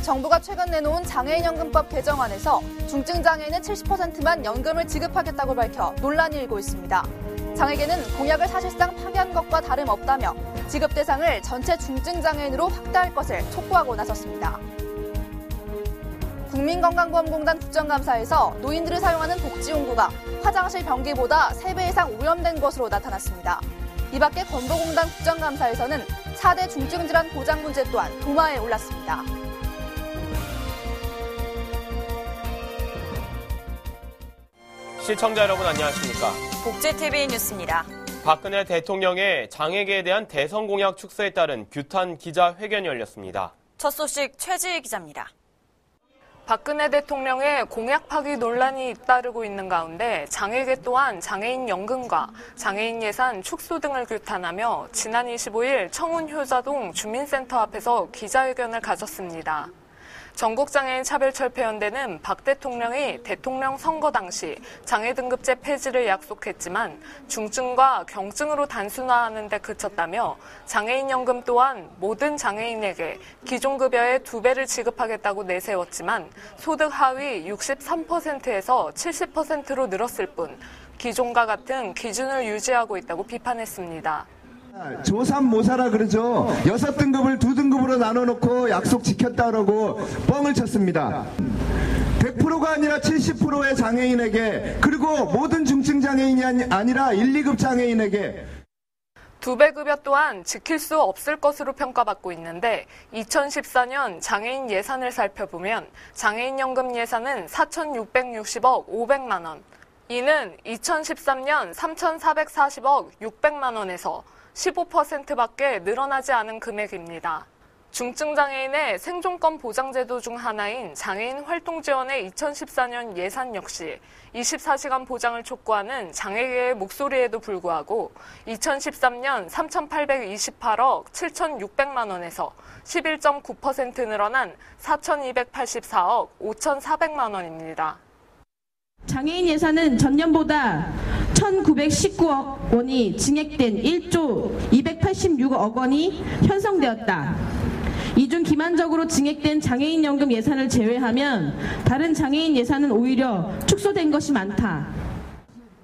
정부가 최근 내놓은 장애인연금법 개정안에서 중증 장애인은 70%만 연금을 지급하겠다고 밝혀 논란이 일고 있습니다. 장애계는 공약을 사실상 파기한 것과 다름없다며 지급 대상을 전체 중증 장애인으로 확대할 것을 촉구하고 나섰습니다. 국민건강보험공단 국정감사에서 노인들이 사용하는 복지용구가 화장실 변기보다 3배 이상 오염된 것으로 나타났습니다. 이 밖에 건보공단 국정감사에서는 4대 중증질환 보장 문제 또한 도마에 올랐습니다. 시청자 여러분 안녕하십니까? 복지TV 뉴스입니다. 박근혜 대통령의 장애계에 대한 대선 공약 축소에 따른 규탄 기자회견이 열렸습니다. 첫 소식 최지희 기자입니다. 박근혜 대통령의 공약 파기 논란이 잇따르고 있는 가운데 장애계 또한 장애인 연금과 장애인 예산 축소 등을 규탄하며 지난 25일 청운효자동 주민센터 앞에서 기자회견을 가졌습니다. 전국장애인차별철폐연대는 박 대통령이 대통령 선거 당시 장애등급제 폐지를 약속했지만 중증과 경증으로 단순화하는 데 그쳤다며 장애인연금 또한 모든 장애인에게 기존급여의 2배를 지급하겠다고 내세웠지만 소득 하위 63%에서 70%로 늘었을 뿐 기존과 같은 기준을 유지하고 있다고 비판했습니다. 조3 모사라 그러죠. 6등급을 2등급으로 나눠놓고 약속 지켰다라고 뻥을 쳤습니다. 100%가 아니라 70%의 장애인에게 그리고 모든 중증 장애인이 아니라 1, 2급 장애인에게 2배 급여 또한 지킬 수 없을 것으로 평가받고 있는데 2014년 장애인 예산을 살펴보면 장애인연금 예산은 4,660억 500만 원. 이는 2013년 3,440억 600만 원에서 15%밖에 늘어나지 않은 금액입니다. 중증장애인의 생존권 보장제도 중 하나인 장애인 활동지원의 2014년 예산 역시 24시간 보장을 촉구하는 장애계의 목소리에도 불구하고 2013년 3,828억 7,600만 원에서 11.9% 늘어난 4,284억 5,400만 원입니다. 장애인 예산은 전년보다 1,919억 원이 증액된 1조 286억 원이 편성되었다. 이 중 기만적으로 증액된 장애인연금 예산을 제외하면 다른 장애인 예산은 오히려 축소된 것이 많다.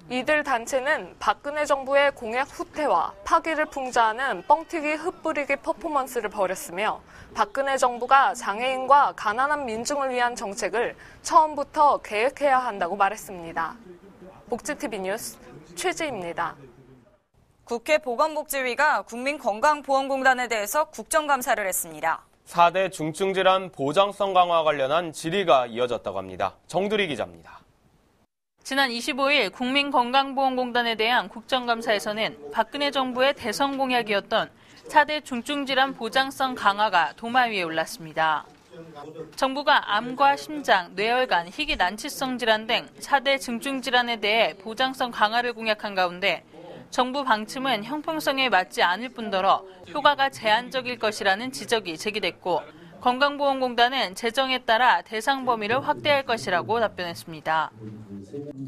이들 단체는 박근혜 정부의 공약 후퇴와 파기를 풍자하는 뻥튀기 흩뿌리기 퍼포먼스를 벌였으며 박근혜 정부가 장애인과 가난한 민중을 위한 정책을 처음부터 계획해야 한다고 말했습니다. 복지TV 뉴스 최지희입니다. 국회 보건복지위가 국민건강보험공단에 대해서 국정감사를 했습니다. 4대 중증질환 보장성 강화 관련한 질의가 이어졌다고 합니다. 정두리 기자입니다. 지난 25일 국민건강보험공단에 대한 국정감사에서는 박근혜 정부의 대선 공약이었던 4대 중증질환 보장성 강화가 도마 위에 올랐습니다. 정부가 암과 심장, 뇌혈관, 희귀 난치성 질환 등 4대 중증질환에 대해 보장성 강화를 공약한 가운데 정부 방침은 형평성에 맞지 않을 뿐더러 효과가 제한적일 것이라는 지적이 제기됐고 건강보험공단은 재정에 따라 대상 범위를 확대할 것이라고 답변했습니다.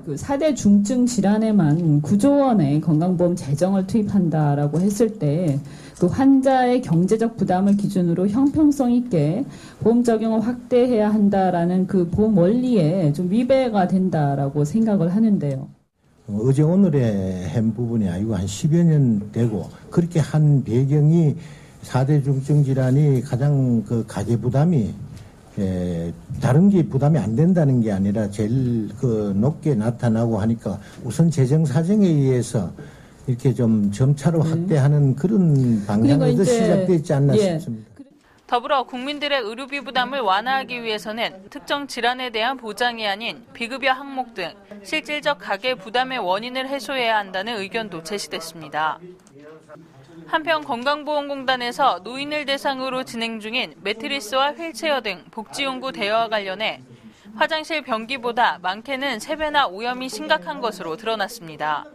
4대 중증 질환에만 9조 원의 건강보험 재정을 투입한다라고 했을 때 그 환자의 경제적 부담을 기준으로 형평성 있게 보험 적용을 확대해야 한다라는 그 보험 원리에 좀 위배가 된다라고 생각을 하는데요. 어제 오늘의 한 부분이 아니고 한 10여 년 되고 그렇게 한 배경이 4대 중증 질환이 가장 그 가계 부담이 다른 게 부담이 안 된다는 게 아니라 제일 그 높게 나타나고 하니까 우선 재정 사정에 의해서 이렇게 좀 점차로 확대하는 그런 방향으로 시작되지 않나 싶습니다. 더불어 국민들의 의료비 부담을 완화하기 위해서는 특정 질환에 대한 보장이 아닌 비급여 항목 등 실질적 가계 부담의 원인을 해소해야 한다는 의견도 제시됐습니다. 한편 건강보험공단에서 노인을 대상으로 진행 중인 매트리스와 휠체어 등 복지용구 대여와 관련해 화장실 변기보다 많게는 3배나 오염이 심각한 것으로 드러났습니다.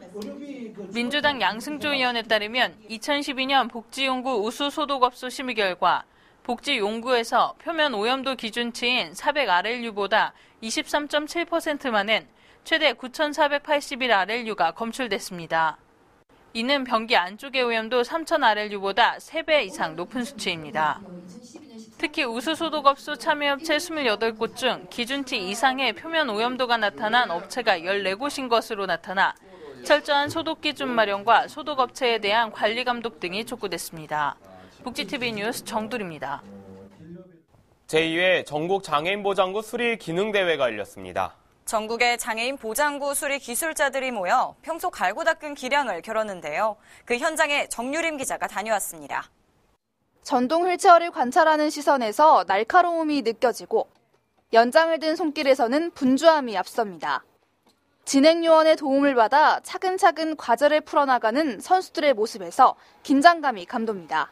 민주당 양승조 의원에 따르면 2012년 복지용구 우수소독업소 심의 결과 복지용구에서 표면 오염도 기준치인 400RLU보다 23.7% 많은 최대 9,481RLU가 검출됐습니다. 이는 변기 안쪽의 오염도 3,000RLU보다 3배 이상 높은 수치입니다. 특히 우수소독업소 참여업체 28곳 중 기준치 이상의 표면 오염도가 나타난 업체가 14곳인 것으로 나타나 철저한 소독 기준 마련과 소독업체에 대한 관리 감독 등이 촉구됐습니다. 복지TV 뉴스 정두리입니다. 제2회 전국 장애인 보장구 수리 기능 대회가 열렸습니다. 전국의 장애인 보장구 수리 기술자들이 모여 평소 갈고 닦은 기량을 겨뤘는데요. 그 현장에 정유림 기자가 다녀왔습니다. 전동 휠체어를 관찰하는 시선에서 날카로움이 느껴지고 연장을 든 손길에서는 분주함이 앞섭니다. 진행 요원의 도움을 받아 차근차근 과제를 풀어나가는 선수들의 모습에서 긴장감이 감돕니다.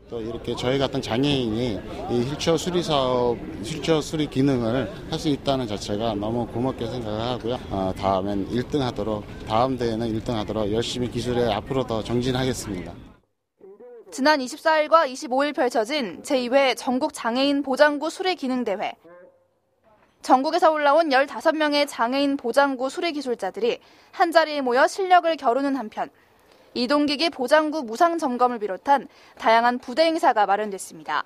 또 이렇게 저희 같은 장애인이 이 휠체어 수리 사업, 휠체어 수리 기능을 할 수 있다는 자체가 너무 고맙게 생각하고요. 다음엔 1등 하도록, 다음 대회는 1등 하도록 열심히 기술에 앞으로 더 정진하겠습니다. 지난 24일과 25일 펼쳐진 제2회 전국 장애인 보장구 수리 기능 대회. 전국에서 올라온 15명의 장애인 보장구 수리 기술자들이 한자리에 모여 실력을 겨루는 한편 이동기기 보장구 무상 점검을 비롯한 다양한 부대 행사가 마련됐습니다.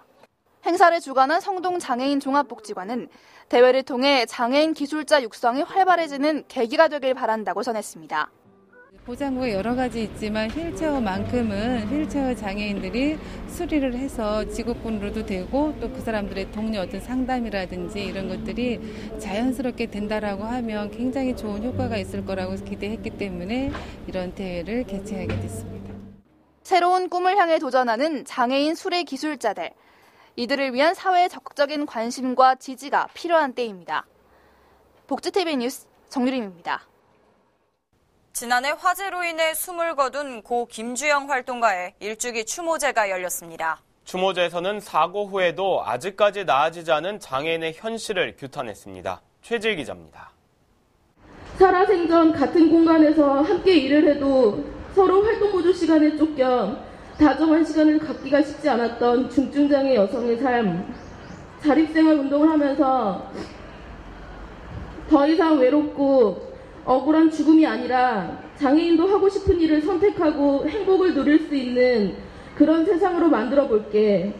행사를 주관한 성동장애인 종합복지관은 대회를 통해 장애인 기술자 육성이 활발해지는 계기가 되길 바란다고 전했습니다. 보장구가 여러 가지 있지만 휠체어만큼은 휠체어 장애인들이 수리를 해서 직업군으로도 되고 또 그 사람들의 동료 어떤 상담이라든지 이런 것들이 자연스럽게 된다라고 하면 굉장히 좋은 효과가 있을 거라고 기대했기 때문에 이런 대회를 개최하게 됐습니다. 새로운 꿈을 향해 도전하는 장애인 수리 기술자들. 이들을 위한 사회의 적극적인 관심과 지지가 필요한 때입니다. 복지TV 뉴스 정유림입니다. 지난해 화재로 인해 숨을 거둔 고 김주영 활동가의 일주기 추모제가 열렸습니다. 추모제에서는 사고 후에도 아직까지 나아지지 않은 장애인의 현실을 규탄했습니다. 최지일 기자입니다. 살아생전 같은 공간에서 함께 일을 해도 서로 활동 보조 시간에 쫓겨 다정한 시간을 갖기가 쉽지 않았던 중증장애 여성의 삶. 자립생활 운동을 하면서 더 이상 외롭고 억울한 죽음이 아니라 장애인도 하고 싶은 일을 선택하고 행복을 누릴 수 있는 그런 세상으로 만들어 볼게.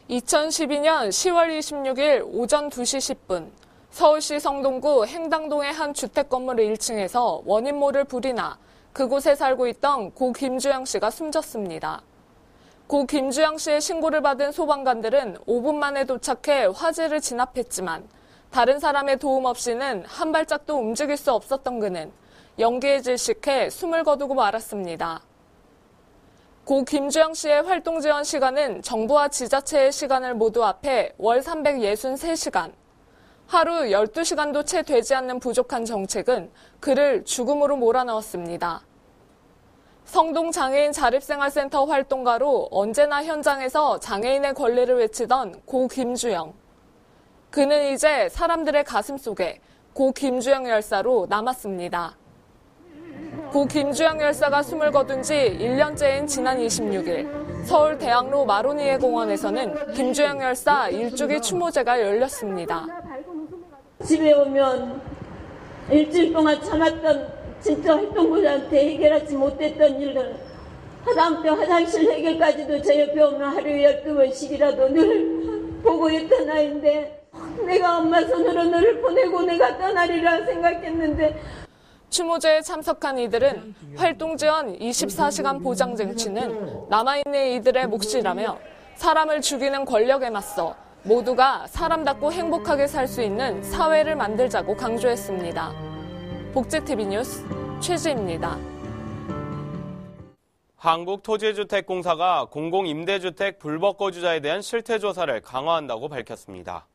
2012년 10월 26일 오전 2시 10분 서울시 성동구 행당동의 한 주택 건물 1층에서 원인 모를 불이 나 그곳에 살고 있던 고 김주영 씨가 숨졌습니다. 고 김주영 씨의 신고를 받은 소방관들은 5분 만에 도착해 화재를 진압했지만 다른 사람의 도움 없이는 한 발짝도 움직일 수 없었던 그는 연기에 질식해 숨을 거두고 말았습니다. 고 김주영 씨의 활동 지원 시간은 정부와 지자체의 시간을 모두 합해 월 363시간. 하루 12시간도 채 되지 않는 부족한 정책은 그를 죽음으로 몰아넣었습니다. 성동장애인 자립생활센터 활동가로 언제나 현장에서 장애인의 권리를 외치던 고 김주영. 그는 이제 사람들의 가슴 속에 고 김주영 열사로 남았습니다. 고 김주영 열사가 숨을 거둔 지 1년째인 지난 26일 서울 대학로 마로니에 공원에서는 김주영 열사 일주기 추모제가 열렸습니다. 집에 오면 일주일 동안 참았던 진짜 활동부한테 해결하지 못했던 일들 하다못해 화장실 해결까지도 제 옆에 오면 하루에 12번씩이라도 늘 보고 있던 아이인데 내가 엄마 손으로 너를 보내고 내가 떠나리라 생각했는데 추모제에 참석한 이들은 활동지원 24시간 보장 쟁취는 남아있는 이들의 몫이라며 사람을 죽이는 권력에 맞서 모두가 사람답고 행복하게 살 수 있는 사회를 만들자고 강조했습니다. 복지TV 뉴스 최지입니다. 한국토지주택공사가 공공임대주택 불법 거주자에 대한 실태조사를 강화한다고 밝혔습니다.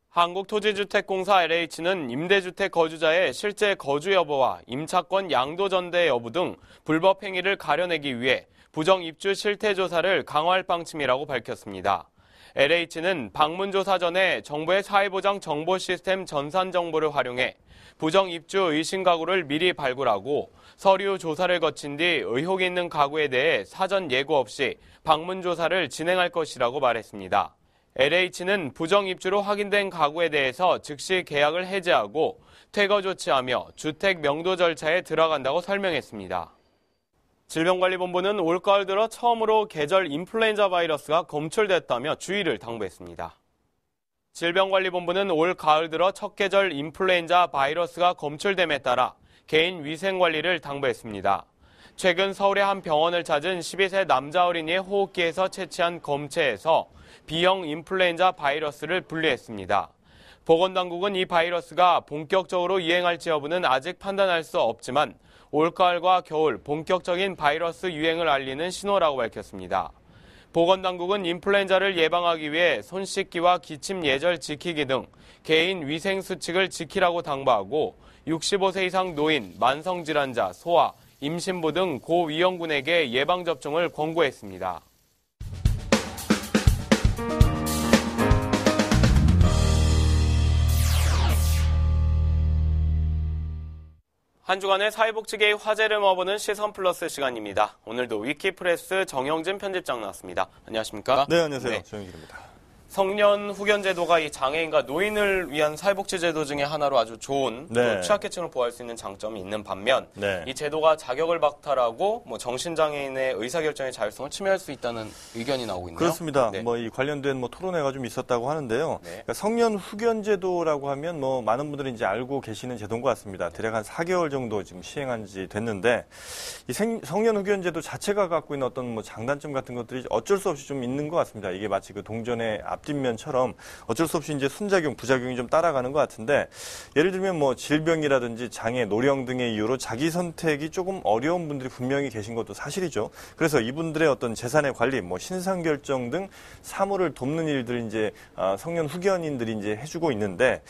한국토지주택공사 LH는 임대주택 거주자의 실제 거주 여부와 임차권 양도 전대 여부 등 불법 행위를 가려내기 위해 부정입주 실태조사를 강화할 방침이라고 밝혔습니다. LH는 방문조사 전에 정부의 사회보장 정보 시스템 전산 정보를 활용해 부정입주 의심 가구를 미리 발굴하고 서류 조사를 거친 뒤 의혹이 있는 가구에 대해 사전 예고 없이 방문조사를 진행할 것이라고 말했습니다. LH는 부정입주로 확인된 가구에 대해서 즉시 계약을 해지하고 퇴거 조치하며 주택 명도 절차에 들어간다고 설명했습니다. 질병관리본부는 올가을 들어 처음으로 계절 인플루엔자 바이러스가 검출됐다며 주의를 당부했습니다. 질병관리본부는 올 가을 들어 첫 계절 인플루엔자 바이러스가 검출됨에 따라 개인 위생관리를 당부했습니다. 최근 서울의 한 병원을 찾은 12세 남자 어린이의 호흡기에서 채취한 검체에서 B형 인플루엔자 바이러스를 분리했습니다. 보건당국은 이 바이러스가 본격적으로 유행할지 여부는 아직 판단할 수 없지만 올가을과 겨울 본격적인 바이러스 유행을 알리는 신호라고 밝혔습니다. 보건당국은 인플루엔자를 예방하기 위해 손 씻기와 기침 예절 지키기 등 개인 위생 수칙을 지키라고 당부하고 65세 이상 노인, 만성질환자, 소아, 임신부 등 고위험군에게 예방접종을 권고했습니다. 한 주간의 사회복지계의 화제를 모아보는 시선 플러스 시간입니다. 오늘도 위키프레스 정영진 편집장 나왔습니다. 안녕하십니까? 네, 안녕하세요. 정영진입니다. 성년 후견 제도가 이 장애인과 노인을 위한 사회복지 제도 중에 하나로 아주 좋은 또 취약계층을 보호할 수 있는 장점이 있는 반면 이 제도가 자격을 박탈하고 정신장애인의 의사결정의 자율성을 침해할 수 있다는 의견이 나오고 있네요. 그렇습니다. 이 관련된 토론회가 좀 있었다고 하는데요. 그러니까 성년 후견 제도라고 하면 많은 분들이 이제 알고 계시는 제도인 것 같습니다. 대략 한 4개월 정도 지금 시행한 지 됐는데 이 성년 후견 제도 자체가 갖고 있는 어떤 장단점 같은 것들이 어쩔 수 없이 좀 있는 것 같습니다. 이게 마치 그 동전의 앞뒷면처럼 어쩔 수 없이 이제 순작용, 부작용이 좀 따라가는 것 같은데 예를 들면 질병이라든지 장애, 노령 등의 이유로 자기 선택이 조금 어려운 분들이 분명히 계신 것도 사실이죠. 그래서 이분들의 어떤 재산의 관리, 신상 결정 등 사무를 돕는 일들을 이제 성년 후견인들이 이제 해주고 있는데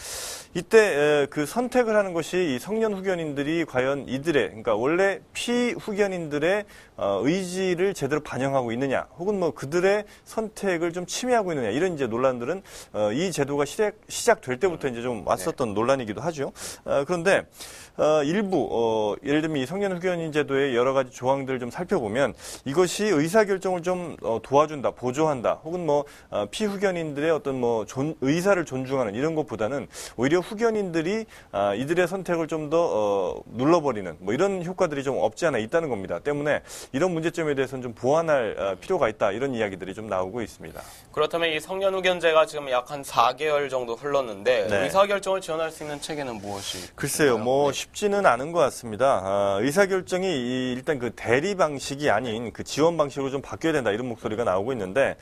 이때 그 선택을 하는 것이 이 성년 후견인들이 과연 이들의 그러니까 원래 피후견인들의 의지를 제대로 반영하고 있느냐, 혹은 그들의 선택을 좀 침해하고 있느냐 이런 이제 논란들은 이 제도가 시작될 때부터 이제 좀 왔었던 논란이기도 하죠. 그런데 일부 예를 들면 이 성년 후견인 제도의 여러 가지 조항들을 좀 살펴보면 이것이 의사 결정을 좀 도와준다, 보조한다, 혹은 피후견인들의 어떤 의사를 존중하는 이런 것보다는 오히려 후견인들이 이들의 선택을 좀 더 눌러버리는 이런 효과들이 좀 없지 않아 있다는 겁니다. 때문에 이런 문제점에 대해서는 좀 보완할 필요가 있다 이런 이야기들이 좀 나오고 있습니다. 그렇다면 이 성년 후견제가 지금 약 한 4개월 정도 흘렀는데 의사결정을 지원할 수 있는 체계는 무엇이? 글쎄요, 쉽지는 않은 것 같습니다. 의사결정이 일단 그 대리 방식이 아닌 그 지원 방식으로 좀 바뀌어야 된다 이런 목소리가 나오고 있는데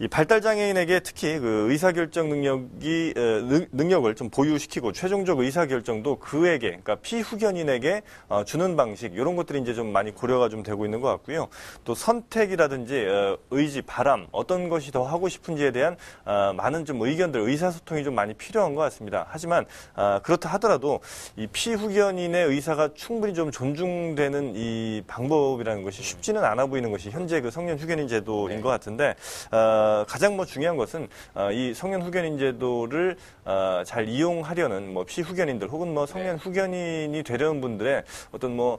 이 발달장애인에게 특히 그 의사결정 능력을 좀 보유시키고 최종적 의사결정도 그에게, 그러니까 피후견인에게 주는 방식 이런 것들이 이제 좀 많이 고려가 좀 되고 있는 것 같고요. 또 선택이라든지 의지, 바람 어떤 것이 더 하고 싶은지에 대한 많은 좀 의견들, 의사소통이 좀 많이 필요한 것 같습니다. 하지만 그렇다 하더라도 이 피후견인의 의사가 충분히 좀 존중되는 이 방법이라는 것이 쉽지는 않아 보이는 것이 현재 그 성년 후견인 제도인 것 같은데 가장 중요한 것은 이 성년 후견인 제도를 잘 이용하려는 피후견인들 혹은 성년 후견인이 되려는 분들의 어떤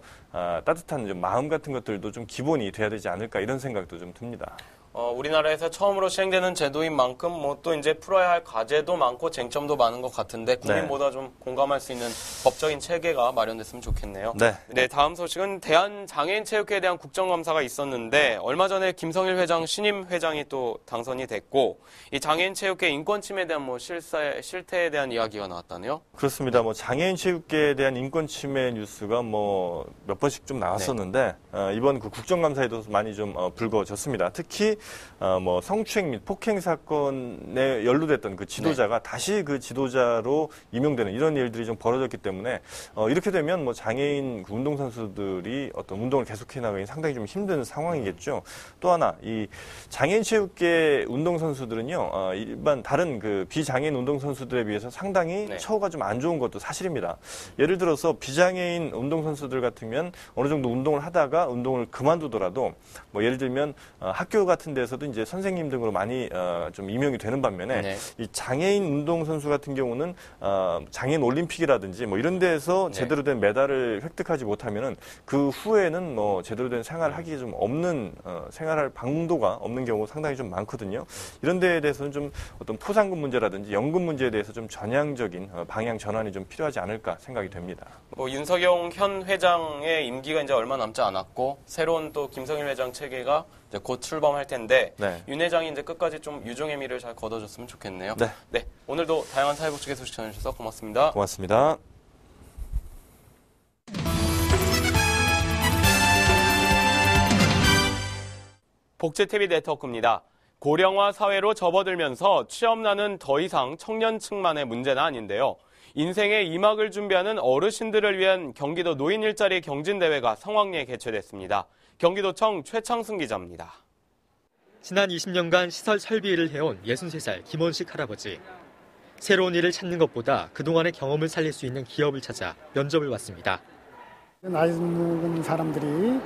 따뜻한 좀 마음 같은 것들도 좀 기본이 돼야 되지 않을까 이런 생각도 좀 듭니다. 우리나라에서 처음으로 시행되는 제도인 만큼 또 이제 풀어야 할 과제도 많고 쟁점도 많은 것 같은데 국민보다 좀 공감할 수 있는 법적인 체계가 마련됐으면 좋겠네요. 네, 다음 소식은 대한장애인체육회에 대한 국정감사가 있었는데 얼마 전에 김성일 회장 신임 회장이 또 당선이 됐고 이 장애인체육회 인권 침해에 대한 실태에 대한 이야기가 나왔다네요. 그렇습니다. 장애인체육계에 대한 인권 침해 뉴스가 몇 번씩 좀 나왔었는데 이번 그 국정감사에도 많이 좀 불거졌습니다. 특히 성추행 및 폭행 사건에 연루됐던 그 지도자가 다시 그 지도자로 임용되는 이런 일들이 좀 벌어졌기 때문에 이렇게 되면 장애인 운동선수들이 어떤 운동을 계속해 나가기 상당히 좀 힘든 상황이겠죠. 또 하나 이 장애인 체육계 운동선수들은요 일반 다른 그 비장애인 운동선수들에 비해서 상당히 처우가 좀 안 좋은 것도 사실입니다. 예를 들어서 비장애인 운동선수들 같으면 어느 정도 운동을 하다가 운동을 그만두더라도 예를 들면 학교 같은 같은 데서도 이제 선생님 등으로 많이 좀 임용이 되는 반면에 네. 이 장애인 운동선수 같은 경우는 장애인 올림픽이라든지 뭐 이런 데에서 제대로 된 메달을 획득하지 못하면은 그 후에는 뭐 제대로 된 생활을 하기 좀 없는 생활할 방도가 없는 경우가 상당히 좀 많거든요. 이런 데에 대해서는 좀 어떤 포상금 문제라든지 연금 문제에 대해서 좀 전향적인 방향 전환이 좀 필요하지 않을까 생각이 됩니다. 뭐 윤석영 현 회장의 임기가 이제 얼마 남지 않았고 새로운 또 김성일 회장 체계가 이제 곧 출범할 텐데 윤 회장이 이제 끝까지 좀 유종의 미를 잘 거둬줬으면 좋겠네요. 네, 오늘도 다양한 사회복지계 소식 전해주셔서 고맙습니다. 고맙습니다. 복지TV 네트워크입니다. 고령화 사회로 접어들면서 취업난은 더 이상 청년층만의 문제는 아닌데요. 인생의 2막을 준비하는 어르신들을 위한 경기도 노인 일자리 경진대회가 성황리에 개최됐습니다. 경기도청 최창승 기자입니다. 지난 20년간 시설 설비 일을 해온 63살 김원식 할아버지. 새로운 일을 찾는 것보다 그동안의 경험을 살릴 수 있는 기업을 찾아 면접을 왔습니다. 나이 먹은 사람들이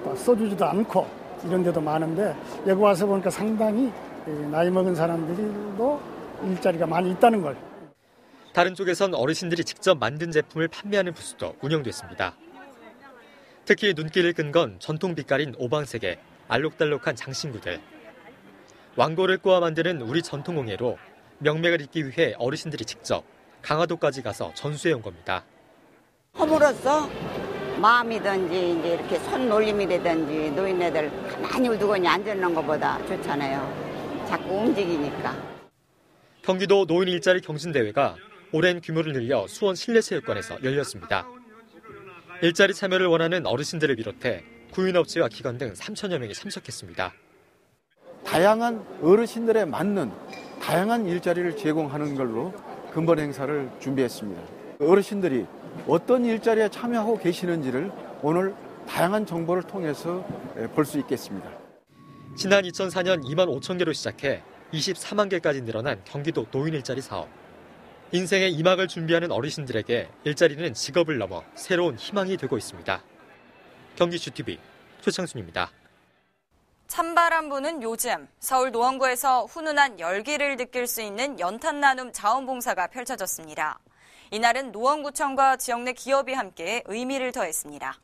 또 써주지도 않고 이런 데도 많은데 여기 와서 보니까 상당히 나이 먹은 사람들도 일자리가 많이 있다는 걸. 다른 쪽에선 어르신들이 직접 만든 제품을 판매하는 부스도 운영됐습니다. 특히 눈길을 끈 건 전통 빛깔인 오방색의 알록달록한 장신구들. 왕고를 꼬아 만드는 우리 전통공예로 명맥을 잇기 위해 어르신들이 직접 강화도까지 가서 전수해 온 겁니다. 허물어서 마음이든지 이제 이렇게 손놀림이라든지 노인네들 가만히 두고 앉아있는 것보다 좋잖아요. 자꾸 움직이니까. 경기도 노인 일자리 경진대회가 오랜 규모를 늘려 수원 실내체육관에서 열렸습니다. 일자리 참여를 원하는 어르신들을 비롯해 구인업체와 기관 등 3천여 명이 참석했습니다. 다양한 어르신들에 맞는 다양한 일자리를 제공하는 걸로 근본 행사를 준비했습니다. 어르신들이 어떤 일자리에 참여하고 계시는지를 오늘 다양한 정보를 통해서 볼 수 있겠습니다. 지난 2004년 2만 5천 개로 시작해 24만 개까지 늘어난 경기도 노인 일자리 사업. 인생의 2막을 준비하는 어르신들에게 일자리는 직업을 넘어 새로운 희망이 되고 있습니다. 경기 GTV 최창순입니다. 찬바람 부는 요즘 서울 노원구에서 훈훈한 열기를 느낄 수 있는 연탄 나눔 자원봉사가 펼쳐졌습니다. 이날은 노원구청과 지역 내 기업이 함께 의미를 더했습니다.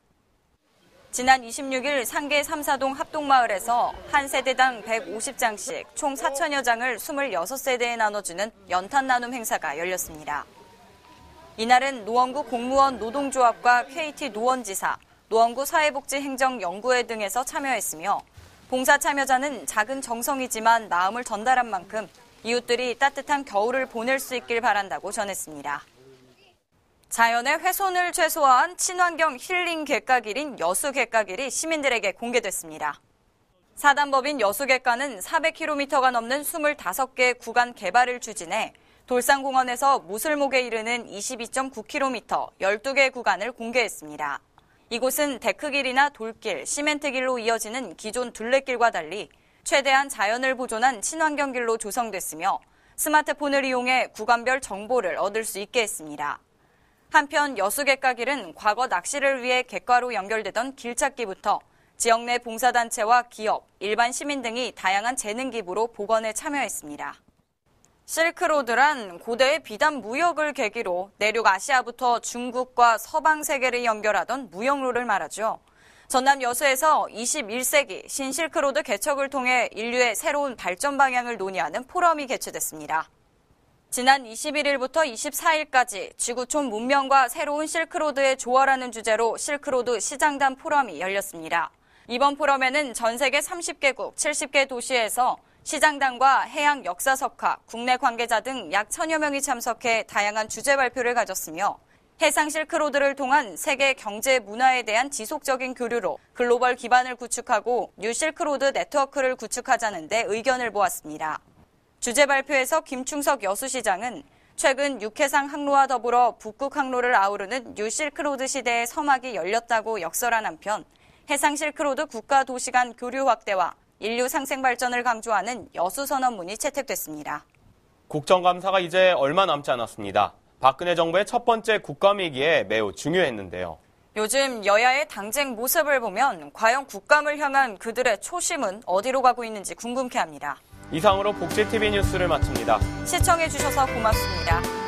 지난 26일 상계 3사동 합동마을에서 한 세대당 150장씩 총 4천여 장을 26세대에 나눠주는 연탄 나눔 행사가 열렸습니다. 이날은 노원구 공무원 노동조합과 KT 노원지사, 노원구 사회복지행정연구회 등에서 참여했으며 봉사 참여자는 작은 정성이지만 마음을 전달한 만큼 이웃들이 따뜻한 겨울을 보낼 수 있길 바란다고 전했습니다. 자연의 훼손을 최소화한 친환경 힐링 객가길인 여수객가길이 시민들에게 공개됐습니다. 사단법인 여수객가는 400km가 넘는 25개 구간 개발을 추진해 돌산공원에서 무슬목에 이르는 22.9km 12개 구간을 공개했습니다. 이곳은 데크길이나 돌길, 시멘트길로 이어지는 기존 둘레길과 달리 최대한 자연을 보존한 친환경길로 조성됐으며 스마트폰을 이용해 구간별 정보를 얻을 수 있게 했습니다. 한편 여수객가길은 과거 낚시를 위해 객과로 연결되던 길찾기부터 지역 내 봉사단체와 기업, 일반 시민 등이 다양한 재능 기부로 복원에 참여했습니다. 실크로드란 고대의 비단 무역을 계기로 내륙 아시아부터 중국과 서방 세계를 연결하던 무역로를 말하죠. 전남 여수에서 21세기 신실크로드 개척을 통해 인류의 새로운 발전 방향을 논의하는 포럼이 개최됐습니다. 지난 21일부터 24일까지 지구촌 문명과 새로운 실크로드의 조화라는 주제로 실크로드 시장단 포럼이 열렸습니다. 이번 포럼에는 전 세계 30개국 70개 도시에서 시장단과 해양 역사석화, 국내 관계자 등 약 1000여 명이 참석해 다양한 주제 발표를 가졌으며 해상 실크로드를 통한 세계 경제 문화에 대한 지속적인 교류로 글로벌 기반을 구축하고 뉴 실크로드 네트워크를 구축하자는 데 의견을 모았습니다. 주제 발표에서 김충석 여수시장은 최근 육해상 항로와 더불어 북극 항로를 아우르는 뉴 실크로드 시대의 서막이 열렸다고 역설한 한편 해상 실크로드 국가 도시 간 교류 확대와 인류 상생 발전을 강조하는 여수 선언문이 채택됐습니다. 국정감사가 이제 얼마 남지 않았습니다. 박근혜 정부의 첫 번째 국감이기에 매우 중요했는데요. 요즘 여야의 당쟁 모습을 보면 과연 국감을 향한 그들의 초심은 어디로 가고 있는지 궁금케 합니다. 이상으로 복지TV 뉴스를 마칩니다. 시청해주셔서 고맙습니다.